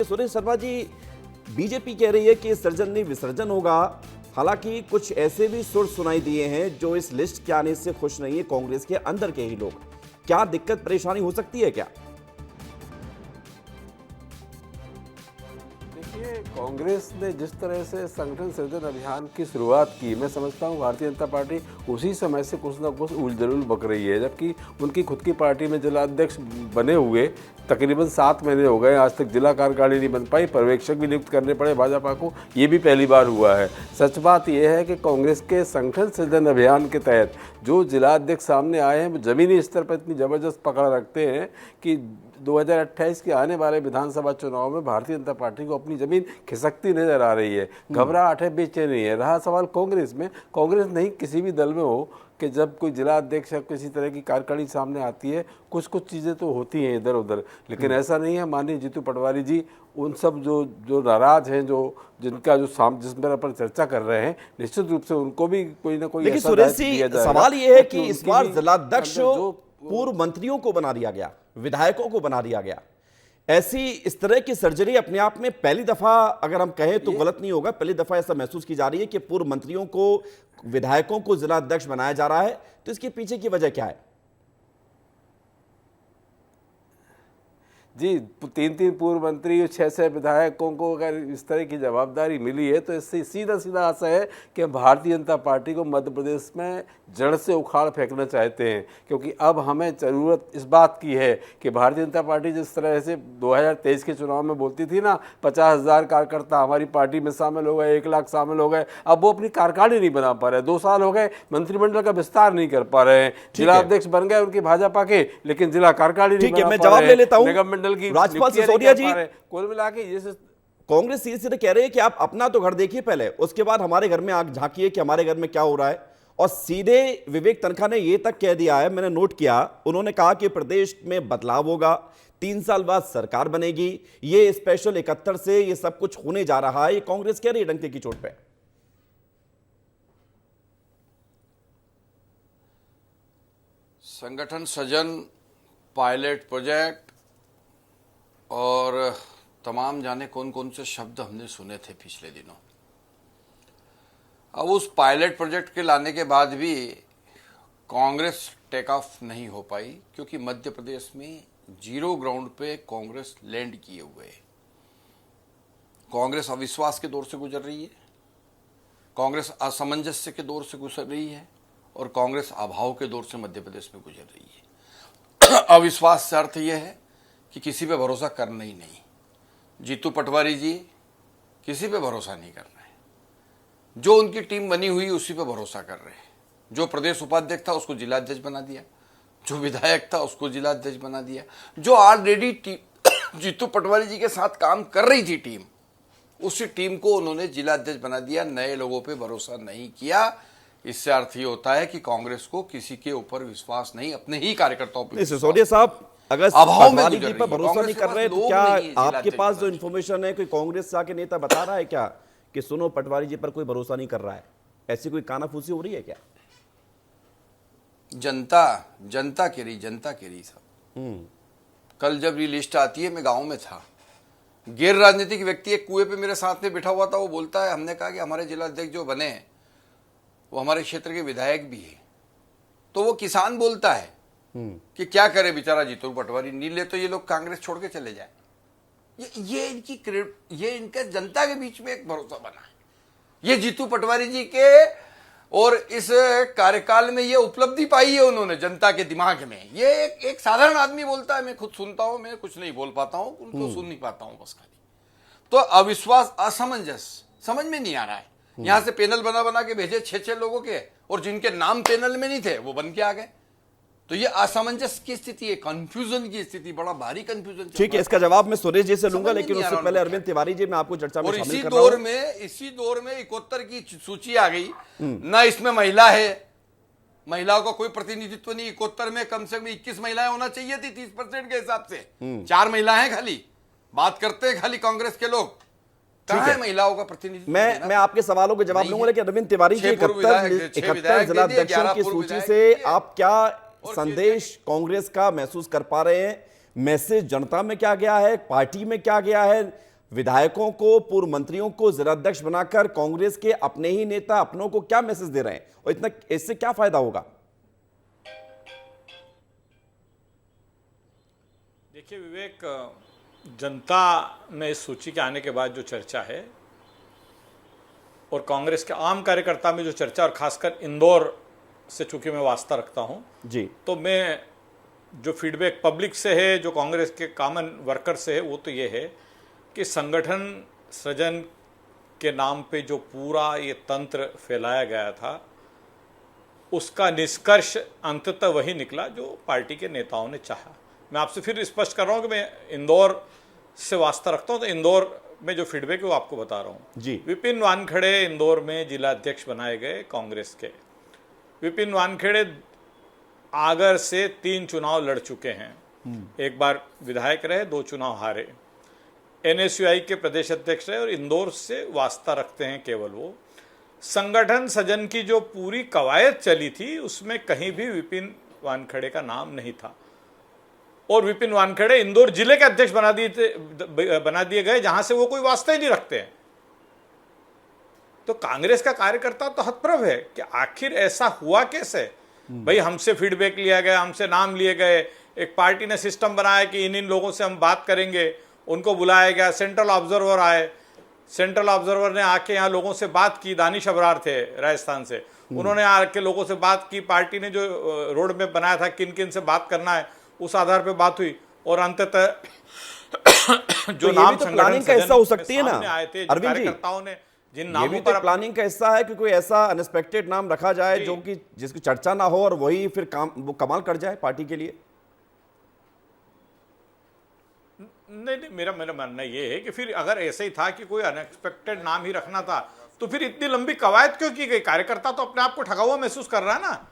Suresh Sharma ji, BJP कह रही है कि सृजन नहीं विसर्जन होगा। हालांकि कुछ ऐसे भी सुर सुनाई दिए हैं जो इस लिस्ट के आने से खुश नहीं है, कांग्रेस के अंदर के ही लोग। क्या दिक्कत परेशानी हो सकती है क्या? देखिए, कांग्रेस ने जिस तरह से संगठन सृजन अभियान की शुरुआत की, मैं समझता हूँ भारतीय जनता पार्टी उसी समय से कुछ ना कुछ उलझुल बक रही है। जबकि उनकी खुद की पार्टी में जिलाध्यक्ष बने हुए तकरीबन 7 महीने हो गए, आज तक जिला कार्यकारिणी नहीं बन पाई, पर्यवेक्षक भी नियुक्त करने पड़े भाजपा को, ये भी पहली बार हुआ है। सच बात यह है कि कांग्रेस के संगठन सृजन अभियान के तहत जो जिलाध्यक्ष सामने आए हैं वो जमीनी स्तर पर इतनी ज़बरदस्त पकड़ रखते हैं कि 2028 के आने वाले विधानसभा चुनाव में भारतीय जनता पार्टी को अपनी जमीन खिसकती नजर आ रही है। घबराहट है, बेचैनी है। रहा सवाल कांग्रेस में, कांग्रेस नहीं किसी भी दल में हो कि जब कोई जिला अध्यक्ष या किसी तरह की कार्यकारिणी सामने आती है, कुछ कुछ चीज़ें तो होती हैं इधर उधर, लेकिन ऐसा नहीं है। माननीय जीतू पटवारी जी उन सब जो नाराज हैं, जो जिनका जिस पर चर्चा कर रहे हैं, निश्चित रूप से उनको भी कोई ना कोई। लेकिन सुरेश जी, सवाल ये है कि इस बार जिलाध्यक्ष पूर्व मंत्रियों को बना दिया गया, विधायकों को बना दिया गया। ऐसी इस तरह की सर्जरी अपने आप में पहली दफा, अगर हम कहें तो गलत नहीं होगा, पहली दफा ऐसा महसूस की जा रही है कि पूर्व मंत्रियों को, विधायकों को जिला अध्यक्ष बनाया जा रहा है। तो इसके पीछे की वजह क्या है? जी, 3 पूर्व मंत्री और 6 विधायकों को अगर इस तरह की जवाबदारी मिली है तो इससे सीधा सीधा आशा है कि भारतीय जनता पार्टी को मध्य प्रदेश में जड़ से उखाड़ फेंकना चाहते हैं। क्योंकि अब हमें ज़रूरत इस बात की है कि भारतीय जनता पार्टी जिस तरह से 2023 के चुनाव में बोलती थी ना, 50,000 कार्यकर्ता हमारी पार्टी में शामिल हो गए, 1 लाख शामिल हो गए, अब वो अपनी कार्यकारिणी नहीं बना पा रहे। 2 साल हो गए, मंत्रिमंडल का विस्तार नहीं कर पा रहे हैं। जिला अध्यक्ष बन गए उनकी भाजपा के, लेकिन जिला कार्यकारिणी नहीं बना पा रहे। मैं जवाब ले लेता हूं राज्यपाल सिसोदिया जी। कुल मिला के ये कांग्रेस सीधे सीधे कह रही है कि आप अपना तो घर देखिए पहले, उसके बाद हमारे घर में आग झांकिए कि हमारे घर में क्या हो रहा है। और सीधे विवेक तनखा ने यह तक कह दिया है, मैंने नोट किया, उन्होंने कहा कि प्रदेश में बदलाव होगा, 3 साल बाद सरकार बनेगी, ये स्पेशल 71 से ये सब कुछ होने जा रहा है। ये कांग्रेस कह रही है डंके की चोट पे। संगठन सृजन, पायलट प्रोजेक्ट और तमाम जाने कौन कौन से शब्द हमने सुने थे पिछले दिनों। अब उस पायलट प्रोजेक्ट के लाने के बाद भी कांग्रेस टेक ऑफ नहीं हो पाई, क्योंकि मध्य प्रदेश में 0 ग्राउंड पे कांग्रेस लैंड किए हुए है। कांग्रेस अविश्वास के दौर से गुजर रही है, कांग्रेस असमंजस्य के दौर से गुजर रही है और कांग्रेस अभाव के दौर से मध्य प्रदेश में गुजर रही है। अविश्वास से अर्थ यह है कि किसी पे भरोसा करना ही नहीं। जीतू पटवारी जी किसी पे भरोसा नहीं कर रहे हैं। जो उनकी टीम बनी हुई उसी पे भरोसा कर रहे हैं। जो प्रदेश उपाध्यक्ष था उसको जिलाध्यक्ष बना दिया, जो विधायक था उसको जिलाध्यक्ष बना दिया, जो ऑलरेडी जीतू पटवारी जी के साथ काम कर रही थी टीम, उसी टीम को उन्होंने जिलाध्यक्ष बना दिया। नए लोगों पे भरोसा नहीं किया। इससे अर्थ ये होता है कि कांग्रेस को किसी के ऊपर विश्वास नहीं, अपने ही कार्यकर्ताओं पर। सिसोदिया साहब, अगर पटवारी जी पर भरोसा नहीं कर रहे तो क्या आपके पास जो इन्फॉर्मेशन है, कोई कांग्रेस के नेता बता रहा है क्या कि सुनो पटवारी जी पर कोई भरोसा नहीं कर रहा है? ऐसी कोई कानाफूसी हो रही है क्या? जनता कह रही सब। कल जब ये लिस्ट आती है, मैं गांव में था, गैर राजनीतिक व्यक्ति एक कुएं पे मेरे साथ में बैठा हुआ था। वो बोलता है, हमने कहा कि हमारे जिलाध्यक्ष जो बने हैं वो हमारे क्षेत्र के विधायक भी है। तो वो किसान बोलता है कि क्या करे बेचारा जीतू पटवारी, नहीं ले तो ये लोग कांग्रेस छोड़ के चले जाए। ये इनका जनता के बीच में एक भरोसा बना है। ये जीतू पटवारी जी के और इस कार्यकाल में ये उपलब्धि पाई है उन्होंने जनता के दिमाग में। ये एक साधारण आदमी बोलता है, मैं खुद सुनता हूं, मैं कुछ नहीं बोल पाता हूं, उनको सुन नहीं पाता हूं बस खाली। तो अविश्वास, असमंजस समझ में नहीं आ रहा है। यहां से पैनल बना के भेजे 6 लोगों के, और जिनके नाम पैनल में नहीं थे वो बन के आ गए। तो ये असमंजस की स्थिति है, कंफ्यूजन की स्थिति, बड़ा भारी कंफ्यूजन। ठीक है, इसका जवाब मैं सुरेश जी से लूंगा, लेकिन उससे पहले अरविंद तिवारी जी, मैं आपको चर्चा में शामिल कर रहा हूं। इसी दौर में 71 की सूची आ गई ना, इसमें महिला है, महिलाओं का कोई प्रतिनिधित्व नहीं। 71 में कम से कम 21 महिलाएं होना चाहिए थी 30% के हिसाब से। 4 महिलाएं खाली बात करते हैं, खाली कांग्रेस के लोग। कहां है महिलाओं का प्रतिनिधित्व? मैं आपके सवालों के जवाब लूंगा, लेकिन अरविंद तिवारी जी, 71 जिलाध्यक्षों की सूची से आप क्या संदेश कांग्रेस का महसूस कर पा रहे हैं? मैसेज जनता में क्या गया है, पार्टी में क्या गया है, विधायकों को, पूर्व मंत्रियों को जिलाध्यक्ष बनाकर कांग्रेस के अपने ही नेता अपनों को क्या मैसेज दे रहे हैं और इतना इससे क्या फायदा होगा? देखिए विवेक, जनता में इस सूची के आने के बाद जो चर्चा है और कांग्रेस के आम कार्यकर्ता में जो चर्चा, और खासकर इंदौर से चूंकि मैं वास्ता रखता हूं जी, तो मैं जो फीडबैक पब्लिक से है, जो कांग्रेस के कॉमन वर्कर से है, वो तो ये है कि संगठन सृजन के नाम पे जो पूरा ये तंत्र फैलाया गया था, उसका निष्कर्ष अंततः वही निकला जो पार्टी के नेताओं ने चाहा। मैं आपसे फिर स्पष्ट कर रहा हूं कि मैं इंदौर से वास्ता रखता हूं, तो इंदौर में जो फीडबैक है वो आपको बता रहा हूं जी। विपिन वानखेड़े इंदौर में जिलाध्यक्ष बनाए गए कांग्रेस के। विपिन वानखेड़े आगर से 3 चुनाव लड़ चुके हैं, एक बार विधायक रहे, 2 चुनाव हारे, NSUI के प्रदेश अध्यक्ष रहे और इंदौर से वास्ता रखते हैं केवल वो। संगठन सजन की जो पूरी कवायद चली थी उसमें कहीं भी विपिन वानखेड़े का नाम नहीं था, और विपिन वानखेड़े इंदौर जिले के अध्यक्ष बना दिए गए, जहां से वो कोई वास्ता ही नहीं रखते हैं। तो कांग्रेस का कार्यकर्ता तो हतप्रभ है कि आखिर ऐसा हुआ कैसे। भाई हमसे फीडबैक लिया गया, हमसे नाम लिए गए, एक पार्टी ने सिस्टम बनाया कि इन लोगों से हम बात करेंगे, उनको बुलाया गया, सेंट्रल ऑब्जर्वर आए, सेंट्रल ऑब्जर्वर ने आके यहाँ लोगों से बात की, दानिश अबरार थे राजस्थान से, उन्होंने आके लोगों से बात की, पार्टी ने जो रोड मैप बनाया था किन किन से बात करना है उस आधार पे बात हुई, और अंततः जो नाम तो प्लानिंग का हिस्सा हो सकती है ना आए थे अरविंद जी, कार्यकर्ताओं ने, जिन ये नामों भी तो पर प्लानिंग का हिस्सा है कि कोई ऐसा अनएक्सपेक्टेड नाम रखा जाए जो कि जिसकी चर्चा ना हो और वही फिर काम वो कमाल कर जाए पार्टी के लिए। नहीं, मेरा मानना ये है कि फिर अगर ऐसे ही था कि कोई अनएक्सपेक्टेड नाम ही रखना था तो फिर इतनी लंबी कवायद क्यों की गई? कार्यकर्ता तो अपने आप को ठगा हुआ महसूस कर रहा है ना।